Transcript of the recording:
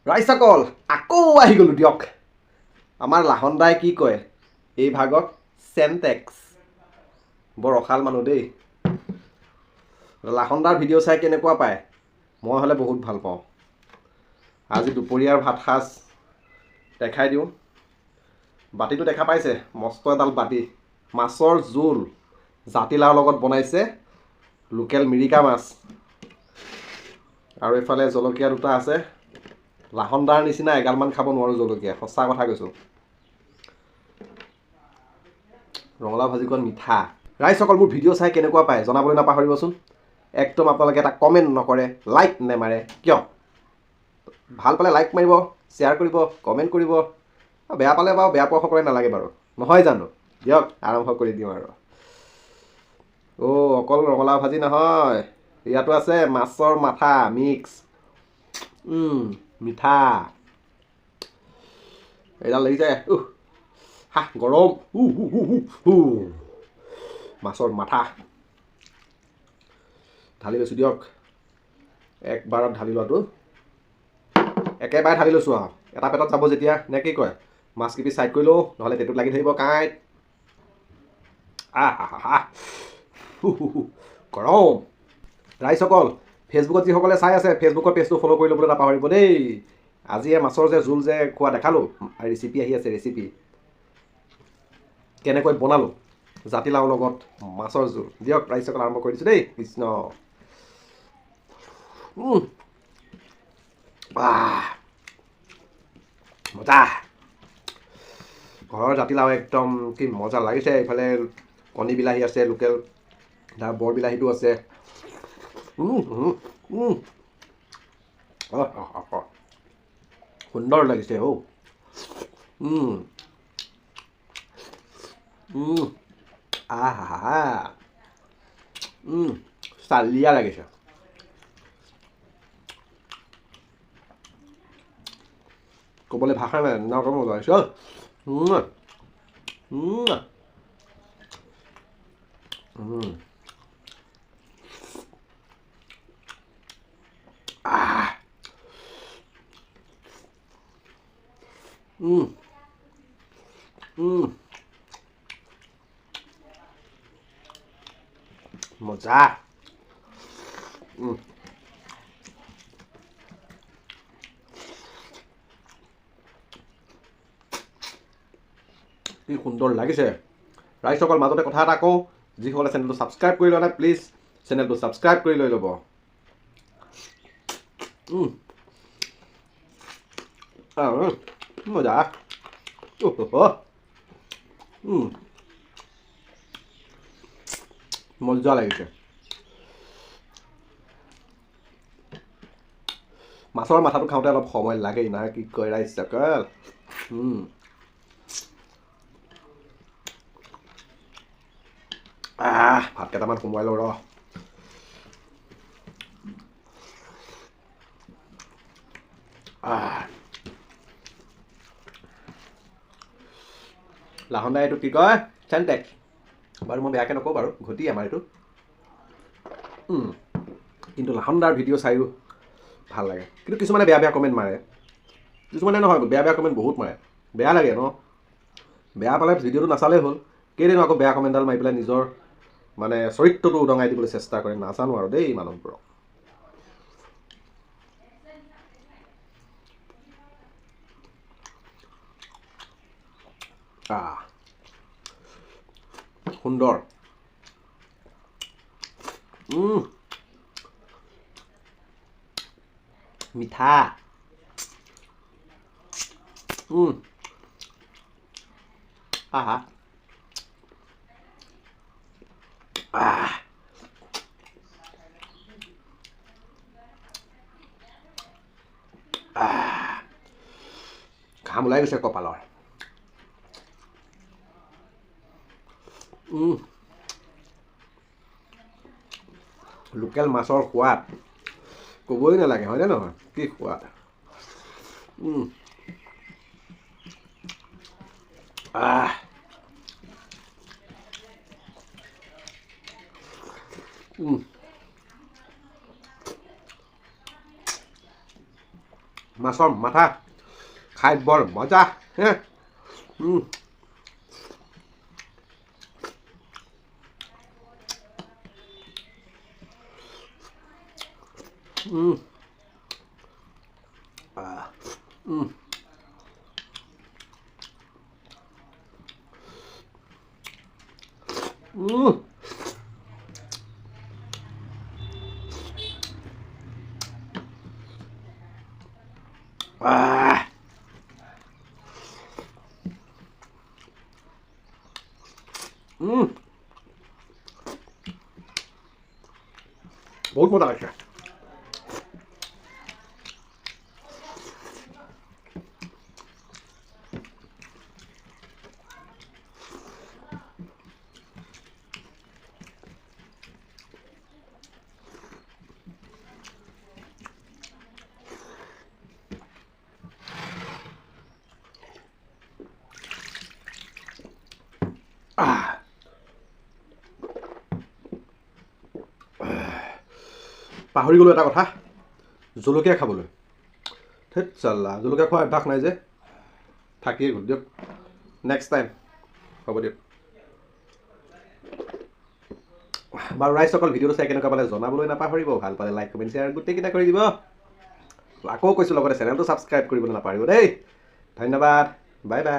ৰাইজসকল আকৌ আহি গ'লোঁ দিয়ক। আমাৰ লাহন দাই কি কয় এই ভাগত চেণ্টেক্স। বৰ ৰসাল মানুহ দেই। লাহন দাৰ ভিডিঅ' চাই কেনেকুৱা পায়? মই হ'লে বহুত ভাল পাওঁ। আজি দুপৰীয়াৰ ভাত সাজ দেখাই দিওঁ। বাতিটো দেখা পাইছে, মস্ত এডাল বাতি। মাছৰ জোল জাতিলাওৰ লগত বনাইছে, লোকেল মিৰিকা মাছ। আৰু এইফালে জলকীয়া দুটা আছে। লাহনদাৰ নিচিনা এগালমান খাব নোৱাৰোঁ জলকীয়া, সঁচা কথা কৈছোঁ। ৰঙালাও ভাজিকণ মিঠা। ৰাইজসকল মোৰ ভিডিঅ' চাই কেনেকুৱা পায় জনাবলৈ নাপাহৰিবচোন। একদম আপোনালোকে এটা কমেণ্ট নকৰে, লাইক নেমাৰে কিয়? ভাল পালে লাইক মাৰিব, শ্বেয়াৰ কৰিব, কমেণ্ট কৰিব। বেয়া পালে বাৰু বেয়া পোৱা সকলে নালাগে বাৰু, নহয় জানো? দিয়ক আৰম্ভ কৰি দিওঁ আৰু। অকল ৰঙালাও ভাজি নহয়, ইয়াতো আছে মাছৰ মাথা মিক্স। মিঠা এডাল লাগিছে। গৰম। মাছৰ মাথা ঢালি লৈছোঁ দিয়ক। একবাৰত ঢালি লোৱাটো, একেবাৰে ঢালি লৈছোঁ আৰু। এটা পেটত যাব যেতিয়া, নে কি কয়? মাছ কিপি ছাইড কৰি লওঁ, নহ'লে পেটত লাগি ধৰিব কাঁইট। গৰম। ৰাইজসকল ফেচবুকত যিসকলে চাই আছে, ফেচবুকৰ পেজটো ফ'ল' কৰি ল'বলৈ নাপাহৰিব দেই। আজি মাছৰ যে জোল যে খোৱা দেখালোঁ, ৰেচিপি আহি আছে। ৰেচিপি কেনেকৈ বনালোঁ জাতিলাওৰ লগত মাছৰ জোল। দিয়ক ৰাইজসকল আৰম্ভ কৰি দিছোঁ দেই। কৃষ্ণ। মজা। ঘৰৰ জাতিলাও একদম কি মজা লাগিছে। এইফালে কণী বিলাহী আছে, লোকেল বৰ বিলাহীটো আছে। সুন্দৰ লাগিছে। চালিয়া লাগিছে। ক'বলৈ ভাষা নাই, নাও মজা হৈছে। মজা। কি সুন্দৰ লাগিছে। ৰাইজসকল মাজতে কথা এটা কওঁ, যিসকলে চেনেলটো ছাবস্ক্ৰাইব কৰি লোৱা নাই প্লিজ চেনেলটো ছাবস্ক্ৰাইব কৰি লৈ ল'ব। মজা। মজা লাগিছে। মাছৰ মাথাটো খাওঁতে অলপ সময় লাগেই না, কি কয় ৰাইজসকল? ভাত কেইটামান সোমোৱাই লওঁ ৰ। লাহন দাই এইটো কি কয়? চেণ্টেক্স। বাৰু মই বেয়াকৈ নকওঁ বাৰু, ঘটি আমাৰ এইটো। কিন্তু লাহন দাৰ ভিডিঅ' চায়ো ভাল লাগে। কিন্তু কিছুমানে বেয়া বেয়া কমেণ্ট মাৰে। কিছুমানে নহয়, বেয়া বেয়া কমেণ্ট বহুত মাৰে। বেয়া লাগে ন? বেয়া পালে ভিডিঅ'টো নাচালেই হ'ল। কেইদিন আকৌ বেয়া কমেণ্টডাল মাৰি পেলাই নিজৰ মানে চৰিত্ৰটো উদঙাই দিবলৈ চেষ্টা কৰে। নাজানো আৰু দেই মানুহবোৰক। সুন্দৰ। মিঠা। ঘাম ওলাই গৈছে কপালৰ। লোকেল মাছৰ সোৱাদ ক'বই নালাগে, হয়নে নহয়? কি সোৱাদ। মাছৰ মাথা খাই বৰ মজা হে বহুত মজা লাগছে পাহৰি গ'লো এটা কথা জলকীয়া খাবলৈ ধেত চাল্লা জলকীয়া খোৱা অভ্যাস নাই যে থাকিয়ে গ'ল দিয়ক নেক্সট টাইম হ'ব দিয়ক বাৰু ৰাইজ অকল ভিডিঅ'টো চাই কেনেকুৱা পালে জনাবলৈ নাপাহৰিব ভাল পালে লাইক কমেণ্ট শ্বেয়াৰ গোটেইকেইটা কৰি দিব আকৌ কৈছোঁ লগতে চেনেলটো ছাবস্ক্ৰাইব কৰিবলৈ নাপাহৰিব দেই ধন্যবাদ বাই বাই